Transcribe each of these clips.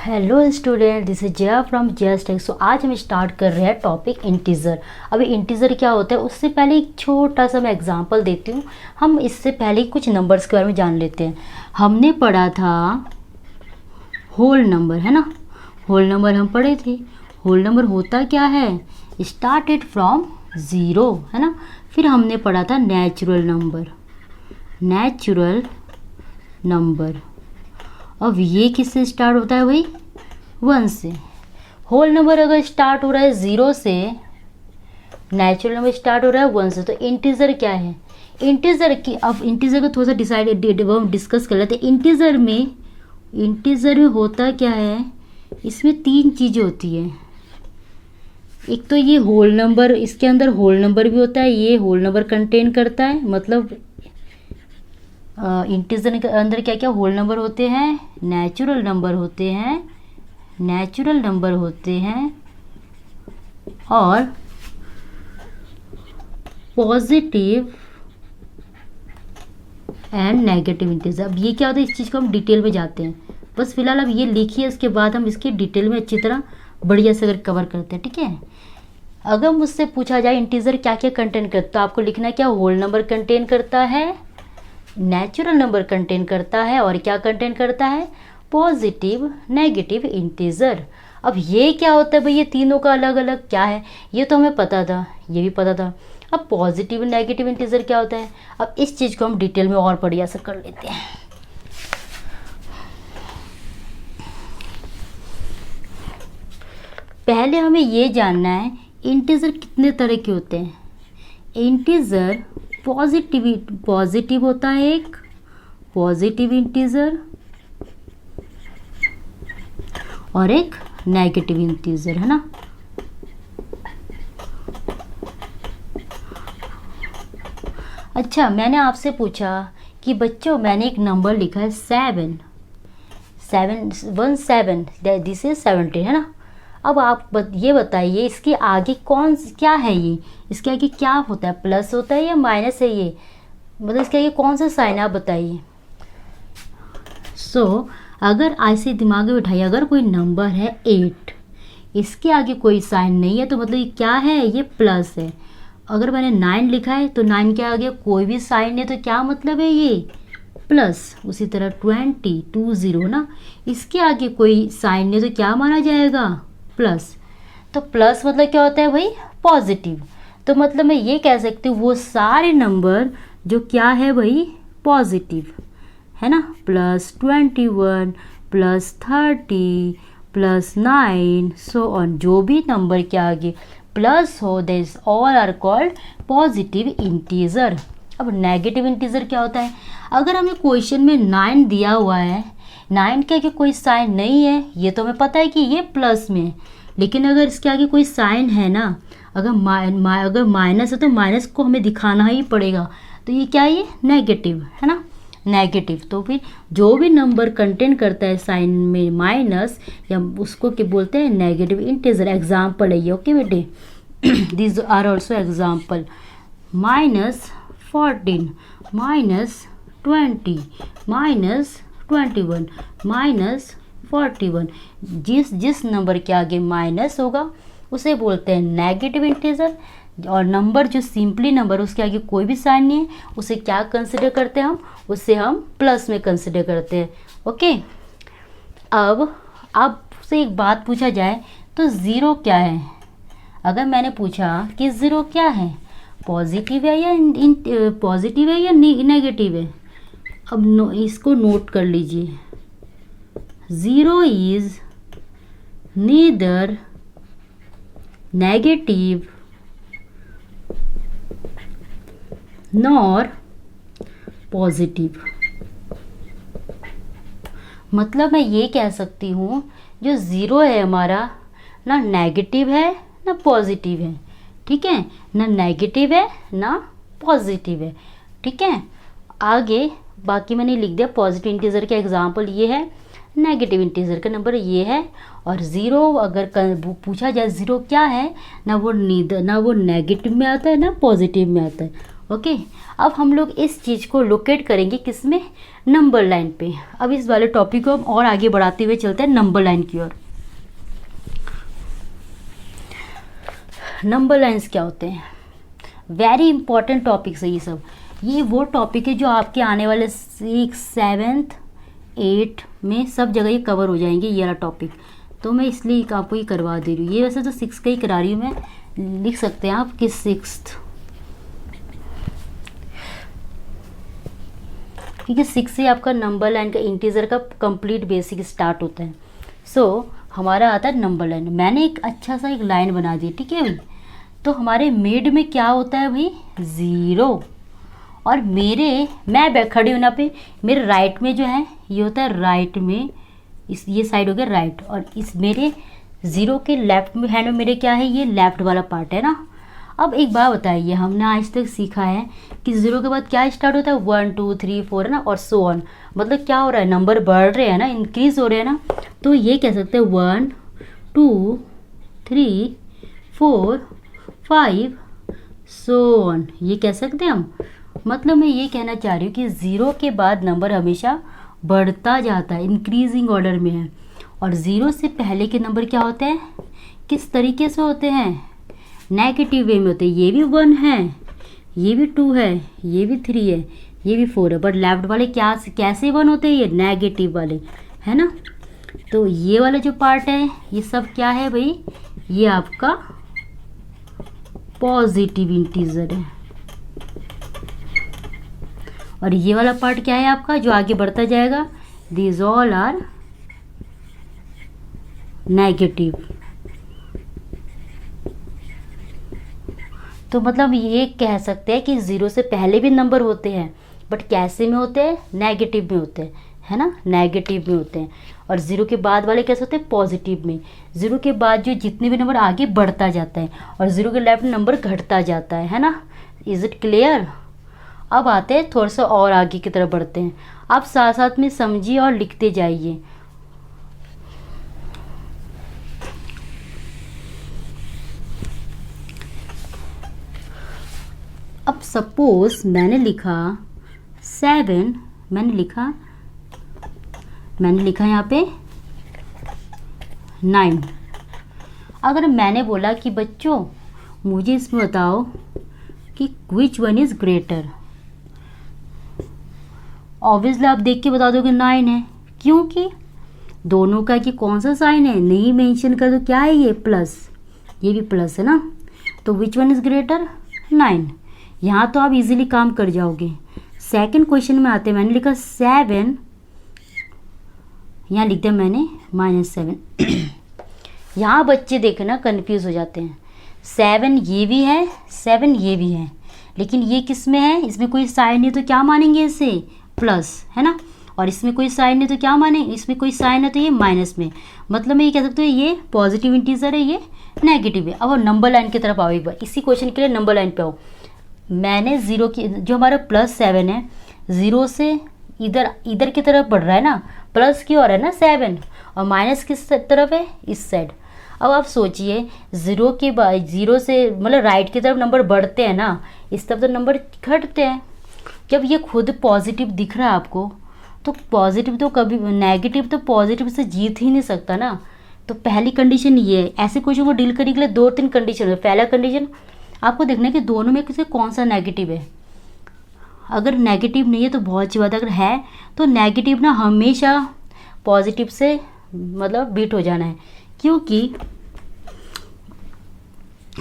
Hello student, this is Jaya from just tech. सो आज हम स्टार्ट कर रहे हैं टॉपिक इंटीजर। अभी इंटीजर क्या होता है उससे पहले एक छोटा सा मैं एग्जांपल देती हूँ। हम इससे पहले कुछ नंबर्स के बारे में जान लेते हैं। हमने पढ़ा था होल नंबर, है ना। होल नंबर हम पढ़े थे। होल नंबर होता क्या है, स्टार्टेड फ्रॉम ज़ीरो, है ना। फिर हमने पढ़ा था नेचुरल नंबर। नेचुरल नंबर अब ये किससे स्टार्ट होता है भाई, वन से। होल नंबर अगर स्टार्ट हो रहा है ज़ीरो से, नेचुरल नंबर स्टार्ट हो रहा है वन से, तो इंटीजर क्या है। इंटीजर की अब इंटीजर को थोड़ा सा डिस्कस कर लेते हैं। इंटीजर में होता क्या है, इसमें तीन चीज़ें होती है। एक तो ये होल नंबर, इसके अंदर होल नंबर भी होता है, ये होल नंबर कंटेन करता है। मतलब इंटीजर के अंदर क्या क्या होल नंबर होते हैं, नेचुरल नंबर होते हैं, नेचुरल नंबर होते हैं और पॉजिटिव एंड नेगेटिव इंटीजर। अब ये क्या होता है, इस चीज़ को हम डिटेल में जाते हैं। बस फिलहाल अब ये लिखिए, उसके बाद हम इसकी डिटेल में अच्छी तरह बढ़िया से अगर कवर करते हैं, ठीक है। अगर मुझसे पूछा जाए इंटीजर क्या क्या कंटेन करता है, तो आपको लिखना है क्या, होल नंबर कंटेन करता है, नेचुरल नंबर कंटेन करता है और क्या कंटेन करता है, पॉजिटिव नेगेटिव इंटीजर। अब ये क्या होता है भाई, ये तीनों का अलग अलग क्या है, ये तो हमें पता था, ये भी पता था। अब पॉजिटिव नेगेटिव इंटीजर क्या होता है, अब इस चीज़ को हम डिटेल में और बढ़िया से कर लेते हैं। पहले हमें ये जानना है इंटीजर कितने तरह के होते हैं। इंटीजर पॉजिटिव होता है, एक पॉजिटिव इंटीजर और एक नेगेटिव इंटीजर, है ना। अच्छा, मैंने आपसे पूछा कि बच्चों मैंने एक नंबर लिखा है 7 दिस इज 17, है ना। अब आप ये बताइए इसके आगे क्या है, ये इसके आगे क्या होता है, प्लस होता है या माइनस है, ये मतलब इसके आगे कौन सा साइन है, आप बताइए। अगर ऐसे दिमाग में बिठाइए, अगर कोई नंबर है 8, इसके आगे कोई साइन नहीं है तो मतलब ये क्या है, ये प्लस है। अगर मैंने 9 लिखा है तो 9 के आगे कोई भी साइन नहीं, तो क्या मतलब है, ये प्लस। उसी तरह 20 ना, इसके आगे कोई साइन नहीं तो क्या माना जाएगा, प्लस। तो प्लस मतलब क्या होता है भाई, पॉजिटिव। तो मतलब मैं ये कह सकती हूँ वो सारे नंबर जो क्या है भाई, पॉजिटिव, है ना। +21 +30 +9 सो ऑन, जो भी नंबर के आगे प्लस हो this all are called positive integer. अब नेगेटिव इंटीजर क्या होता है, अगर हमें क्वेश्चन में 9 दिया हुआ है, 9 के आगे कोई साइन नहीं है, ये तो हमें पता है कि ये प्लस में है, लेकिन अगर इसके आगे कोई साइन है ना, अगर अगर माइनस है तो माइनस को हमें दिखाना ही पड़ेगा, तो ये क्या है, ये नेगेटिव, है ना, नेगेटिव। तो फिर जो भी नंबर कंटेन करता है साइन में माइनस, या उसको क्या बोलते हैं, नेगेटिव इंटीजर। एग्जाम्पल है ये, ओके बेटे, दीज आर ऑल्सो एग्जाम्पल। -14 -20 -21 -41, जिस नंबर के आगे माइनस होगा उसे बोलते हैं नेगेटिव इंटीजर। और नंबर जो सिंपली नंबर, उसके आगे कोई भी साइन नहीं है, उसे क्या कंसिडर करते हैं हम, उसे हम प्लस में कंसिडर करते हैं, ओके। अब आपसे एक बात पूछा जाए तो ज़ीरो क्या है। अगर मैंने पूछा कि ज़ीरो क्या है, पॉजिटिव है या नेगेटिव है, अब इसको नोट कर लीजिए। Zero is neither negative nor positive. मतलब मैं ये कह सकती हूँ जो ज़ीरो है हमारा, ना नेगेटिव है ना पॉजिटिव है, ठीक है, ना नेगेटिव है ना पॉजिटिव है, ठीक है। आगे बाकी मैंने लिख दिया, पॉजिटिव इंटीजर का एग्जांपल ये है, नेगेटिव इंटीजर का नंबर ये है। और ज़ीरो अगर पूछा जाए ज़ीरो क्या है, ना वो नेगेटिव में आता है ना पॉजिटिव में आता है, ओके, अब हम लोग इस चीज़ को लोकेट करेंगे किस में, नंबर लाइन पे। अब इस वाले टॉपिक को हम और आगे बढ़ाते हुए चलते हैं नंबर लाइन की ओर। नंबर लाइन्स क्या होते हैं, वेरी इंपॉर्टेंट टॉपिक्स है ये सब। ये वो टॉपिक है जो आपके आने वाले 6, 7, 8 में सब जगह ये कवर हो जाएंगे, ये वाला टॉपिक। तो मैं इसलिए आपको ये करवा दे रही हूँ। ये वैसे तो 6 का ही करा रही हूँ मैं, लिख सकते हैं आप कि 6th, क्योंकि 6 से आपका नंबर लाइन का इंटीजर का कंप्लीट बेसिक स्टार्ट होता है। सो हमारा आता है नंबर लाइन। मैंने एक अच्छा सा एक लाइन बना दी, ठीक है भाई। तो हमारे मिड में क्या होता है भाई, 0। और मैं खड़ी हूँ यहाँ पे, मेरे राइट में जो है ये होता है राइट में, इस ये साइड हो गया राइट, और इस मेरे 0 के लेफ्ट में हैंड में मेरे क्या है, ये लेफ्ट वाला पार्ट है ना। अब एक बात बताइए, हमने आज तक सीखा है कि 0 के बाद क्या स्टार्ट होता है, 1 2 3 4 है ना, और सो ऑन। मतलब क्या हो रहा है, नंबर बढ़ रहे हैं ना, इंक्रीज हो रहे हैं ना। तो ये कह सकते हैं 1 2 3 4 5 सो ऑन, ये कह सकते हैं हम। मतलब मैं ये कहना चाह रही हूँ कि 0 के बाद नंबर हमेशा बढ़ता जाता है, इंक्रीजिंग ऑर्डर में है। और 0 से पहले के नंबर क्या होते हैं, किस तरीके से होते हैं, नेगेटिव वे में होते हैं। ये भी 1 है, ये भी 2 है, ये भी 3 है, ये भी 4 है, बट लेफ्ट वाले क्या कैसे 1 होते हैं, ये नेगेटिव वाले, है ना। तो ये वाला जो पार्ट है ये सब क्या है भाई, ये आपका पॉजिटिव इंटीजर है। और ये वाला पार्ट क्या है आपका, जो आगे बढ़ता जाएगा, दीज ऑल आर नेगेटिव। तो मतलब ये कह सकते हैं कि 0 से पहले भी नंबर होते हैं, बट कैसे में होते हैं, नेगेटिव में होते हैं, है ना, नेगेटिव में होते हैं। और 0 के बाद वाले कैसे होते हैं, पॉजिटिव में। 0 के बाद जो जितने भी नंबर आगे बढ़ता जाता है, और 0 के लेफ्ट नंबर घटता जाता है ना। Is it clear. अब आते हैं थोड़ा सा और आगे की तरफ बढ़ते हैं। आप साथ साथ में समझिए और लिखते जाइए। अब सपोज मैंने लिखा 7, मैंने लिखा यहाँ पे 9। अगर मैंने बोला कि बच्चों मुझे इसमें बताओ कि which one is greater, obviously आप देख के बता दोगे 9 है, क्योंकि दोनों का कि कौन सा साइन है नहीं मेंशन कर, तो क्या है ये प्लस, ये भी प्लस है ना। तो विच वन इज ग्रेटर, 9। यहाँ तो आप इजीली काम कर जाओगे। सेकंड क्वेश्चन में आते हैं, मैंने लिखा 7, यहाँ लिख दिया मैंने -7। यहाँ बच्चे देखना कंफ्यूज हो जाते हैं। 7 ये भी है, 7 ये भी है, लेकिन ये किस में है, इसमें कोई साइन नहीं तो क्या मानेंगे इसे, प्लस, है ना। और इसमें कोई साइन नहीं तो क्या माने, इसमें कोई साइन है तो ये माइनस में। मतलब मैं ये कह सकती हूँ ये पॉजिटिव इंटीजर है, ये नेगेटिव है। अब नंबर लाइन की तरफ आओ एक बार, इसी क्वेश्चन के लिए नंबर लाइन पे आओ। मैंने 0 की जो हमारा +7 है, 0 से इधर की तरफ बढ़ रहा है ना, प्लस की ओर है ना 7, और माइनस किस तरफ है, इस साइड। अब आप सोचिए 0 के बाद 0 से मतलब राइट की तरफ नंबर बढ़ते हैं ना, इस तरफ तो नंबर घटते हैं। जब ये खुद पॉजिटिव दिख रहा है आपको, तो पॉजिटिव तो कभी, नेगेटिव तो पॉजिटिव से जीत ही नहीं सकता ना। तो पहली कंडीशन ये है। ऐसे क्वेश्चन को डील करने के लिए 2-3 कंडीशन है। पहला कंडीशन आपको देखना है कि दोनों में किसी कौन सा नेगेटिव है। अगर नेगेटिव नहीं है तो बहुत अच्छी बात है, अगर है तो नेगेटिव ना हमेशा पॉजिटिव से मतलब बीट हो जाना है, क्योंकि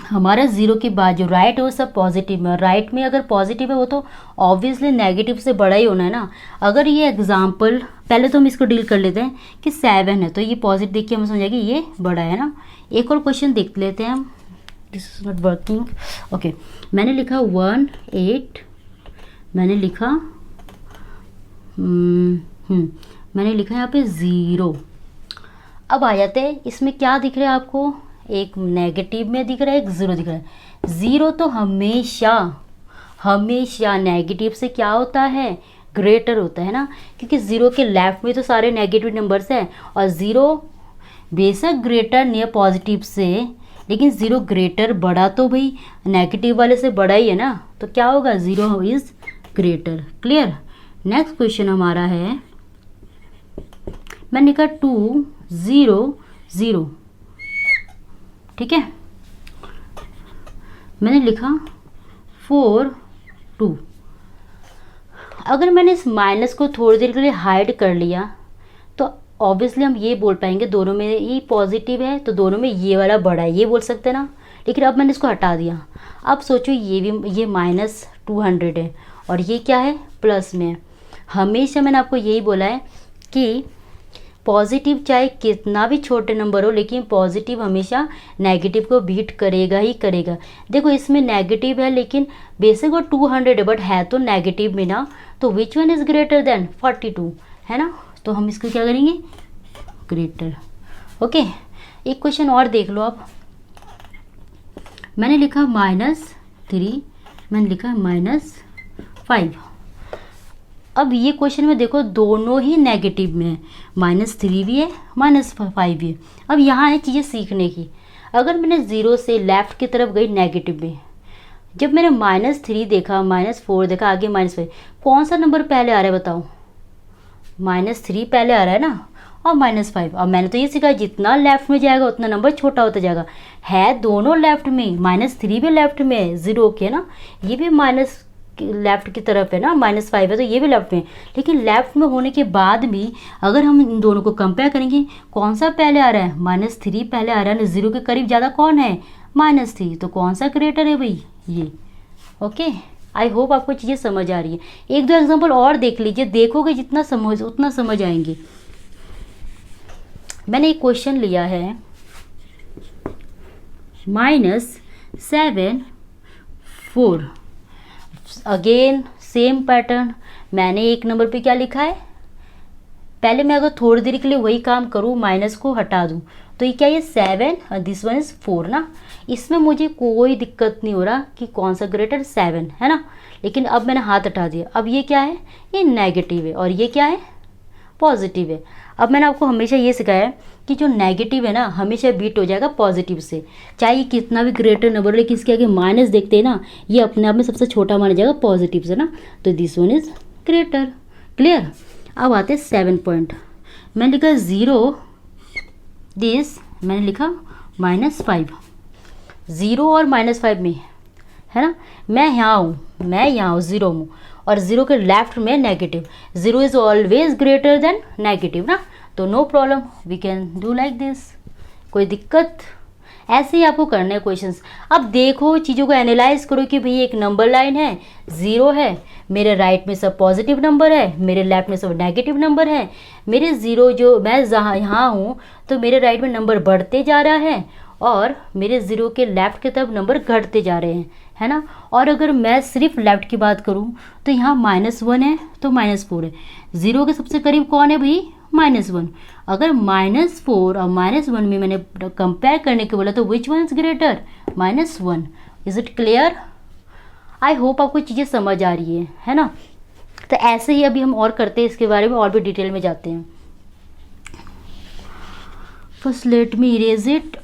हमारा 0 के बाद जो राइट है वो सब पॉजिटिव में, और राइट में अगर पॉजिटिव है वो तो ऑब्वियसली नेगेटिव से बड़ा ही होना है ना। अगर ये एग्जाम्पल, पहले तो हम इसको डील कर लेते हैं कि 7 है, तो ये पॉजिटिव देख के हमें समझ आएगी ये बड़ा है ना। एक और क्वेश्चन देख लेते हैं हम। This is not working. Okay, मैंने लिखा 1 8, मैंने लिखा मैंने लिखा यहाँ पे 0। अब आ जाते हैं, इसमें क्या दिख रहा है आपको, एक नेगेटिव में दिख रहा है, एक 0 दिख रहा है। 0 तो हमेशा नेगेटिव से क्या होता है, ग्रेटर होता है ना, क्योंकि 0 के लेफ्ट में तो सारे नेगेटिव नंबर्स हैं, और 0 बेशक ग्रेटर नियर पॉजिटिव से लेकिन ज़ीरो ग्रेटर, बड़ा तो भाई नेगेटिव वाले से बड़ा ही है ना, तो क्या होगा, zero is greater. Clear. Next question हमारा है, मैंने लिखा 2 0 0, ठीक है। मैंने लिखा 4 2। अगर मैंने इस माइनस को थोड़ी देर के लिए हाइड कर लिया तो ऑब्वियसली हम ये बोल पाएंगे दोनों में ये पॉजिटिव है, तो दोनों में ये वाला बड़ा है, ये बोल सकते हैं ना। लेकिन अब मैंने इसको हटा दिया। अब सोचो ये -200 है और ये क्या है, प्लस में है। हमेशा मैंने आपको यही बोला है कि पॉजिटिव चाहे कितना भी छोटे नंबर हो, लेकिन पॉजिटिव हमेशा नेगेटिव को बीट करेगा ही करेगा। देखो इसमें नेगेटिव है लेकिन बेसिक वो 200 है, बट है तो नेगेटिव में ना, तो which one is greater than 42, है ना। तो हम इसको क्या करेंगे, ग्रेटर। ओके, एक क्वेश्चन और देख लो आप। मैंने लिखा -3, मैंने लिखा -5। अब ये क्वेश्चन में देखो दोनों ही नेगेटिव में है, -3 भी है, -5 भी है। अब यहाँ है चीज़ें सीखने की। अगर मैंने 0 से लेफ्ट की तरफ गई नेगेटिव में, जब मैंने -3 देखा, -4 देखा, आगे -5, कौन सा नंबर पहले आ रहा है बताओ, -3 पहले आ रहा है ना, और -5। अब मैंने तो ये सीखा जितना लेफ्ट में जाएगा उतना नंबर छोटा होता जाएगा। है दोनों लेफ्ट में, -3 भी लेफ्ट में है, 0 के ना, ये भी माइनस लेफ्ट की तरफ है ना, -5 है तो ये भी लेफ्ट में। लेकिन लेफ्ट में होने के बाद भी अगर हम इन दोनों को कंपेयर करेंगे, कौन सा पहले आ रहा है, -3 पहले आ रहा है ना, 0 के करीब ज़्यादा कौन है, -3, तो कौन सा ग्रेटर है भाई, ये। ओके, आई होप आपको चीज़ें समझ आ रही है। एक दो एग्जाम्पल और देख लीजिए, देखोगे जितना समझ उतना समझ आएंगे। मैंने एक क्वेश्चन लिया है -7 4। Again same pattern. मैंने एक नंबर पे क्या लिखा है, पहले मैं अगर थोड़ी देर के लिए वही काम करूँ, माइनस को हटा दूँ, तो ये क्या, ये 7 और दिस वन इज़ 4 ना। इसमें मुझे कोई दिक्कत नहीं हो रहा कि कौन सा ग्रेटर, 7 है ना। लेकिन अब मैंने हाथ हटा दिया, अब ये क्या है, ये नेगेटिव है और ये क्या है, पॉजिटिव है। अब मैंने आपको हमेशा ये सिखाया है कि जो नेगेटिव है ना हमेशा बीट हो जाएगा पॉजिटिव से, चाहे ये कितना भी ग्रेटर नंबर, लेकिन इसके आगे माइनस देखते हैं ना, ये अपने आप में सबसे छोटा माना जाएगा पॉजिटिव से ना, तो this one is greater. Clear. अब आते 7 पॉइंट। मैंने लिखा 0 दिस, मैंने लिखा -5। 0 और -5 में है ना, मैं यहाँ हूँ, मैं यहाँ हूँ, 0 हूँ, और 0 के लेफ्ट में negative. 0 is always greater than negative ना, तो no problem, we can do like this, कोई दिक्कत। ऐसे ही आपको करने हैं क्वेश्चंस। अब देखो चीज़ों को एनालाइज करो कि भाई एक नंबर लाइन है, 0 है, मेरे राइट में सब पॉजिटिव नंबर है, मेरे लेफ्ट में सब नेगेटिव नंबर है। मेरे 0 जो मैं जहाँ यहाँ हूँ तो मेरे राइट में नंबर बढ़ते जा रहा है और मेरे 0 के लेफ्ट की तरफ नंबर घटते जा रहे हैं, है ना। और अगर मैं सिर्फ लेफ्ट की बात करूं तो यहाँ -1 है तो -4 है। 0 के सबसे करीब कौन है भाई, -1। अगर -4 और -1 में मैंने कंपेयर करने के बोला तो which one is greater, -1। Is it clear. I hope आपको चीज़ें समझ आ रही है ना। तो ऐसे ही अभी हम और करते हैं, इसके बारे में और भी डिटेल में जाते हैं। First let me erase it.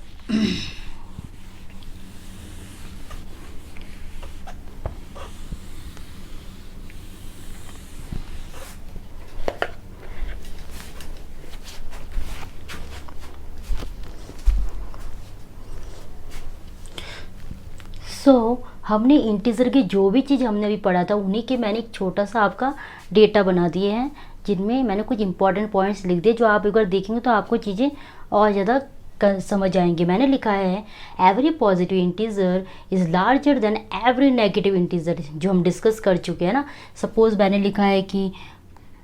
हमने इंटीजर की जो भी चीज़ हमने अभी पढ़ा था उन्हीं के मैंने एक छोटा सा आपका डेटा बना दिए हैं, जिनमें मैंने कुछ इंपॉर्टेंट पॉइंट्स लिख दिए, जो आप एक बार देखेंगे तो आपको चीज़ें और ज़्यादा समझ आएंगे। मैंने लिखा है every positive integer is larger than every negative integer, जो हम डिस्कस कर चुके हैं ना। सपोज मैंने लिखा है कि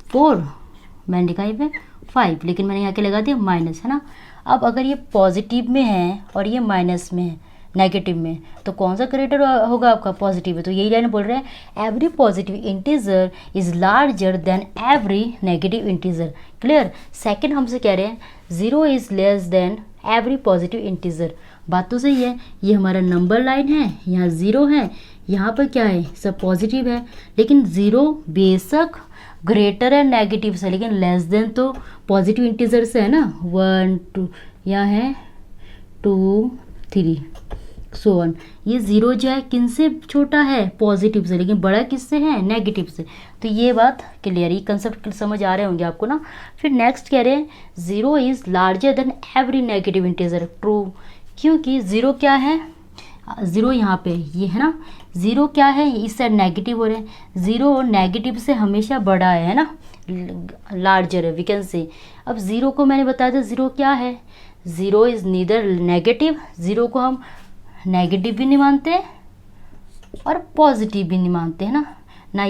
4, मैंने लिखा है 5, लेकिन मैंने यहाँ के लगा दिया माइनस, है ना। अब अगर ये पॉजिटिव में है और ये माइनस में है, नेगेटिव में, तो कौन सा ग्रेटर होगा आपका, पॉजिटिव है। तो यही लाइन बोल रहे हैं every positive integer is larger than every negative integer. Clear. Second हमसे कह रहे हैं 0 is less than every positive integer. बात तो सही है, ये हमारा नंबर लाइन है, यहाँ 0 है, यहाँ पर क्या है, सब पॉजिटिव है, लेकिन 0 बेशक ग्रेटर है नेगेटिव से, लेकिन लेस देन तो पॉजिटिव इंटीजर से है ना। 1 2 यहाँ है 2 3 सो वन। ये ज़ीरो जो है किन से छोटा है, पॉजिटिव से, लेकिन बड़ा किससे है, नेगेटिव से। तो ये बात क्लियर, ये कंसेप्ट समझ आ रहे होंगे आपको ना। फिर नेक्स्ट कह रहे हैं zero is larger than every negative integer. True, क्योंकि ज़ीरो क्या है, ज़ीरो यहाँ पे ये है ना, ज़ीरो क्या है, इस साइड नेगेटिव हो रहे हैं, ज़ीरो नेगेटिव से हमेशा बड़ा है ना, लार्जर है वी कैन से। अब ज़ीरो को मैंने बताया था ज़ीरो क्या है, zero is neither negative, zero को हम नेगेटिव भी नहीं मानते और पॉजिटिव भी नहीं मानते, है ना, ना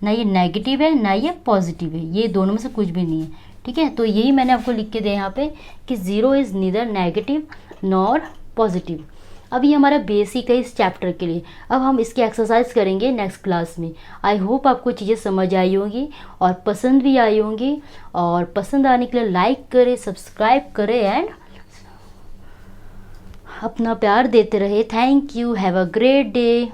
ये नेगेटिव है ना ये पॉजिटिव है, ये दोनों में से कुछ भी नहीं है, ठीक है। तो यही मैंने आपको लिख के दिया यहाँ पे कि zero is neither negative nor positive. अब ये हमारा बेसिक है इस चैप्टर के लिए। अब हम इसकी एक्सरसाइज करेंगे नेक्स्ट क्लास में। आई होप आपको चीज़ें समझ आई होंगी और पसंद भी आई होंगी, और पसंद आने के लिए लाइक करें, सब्सक्राइब करें एंड अपना प्यार देते रहे। Thank you, have a great day.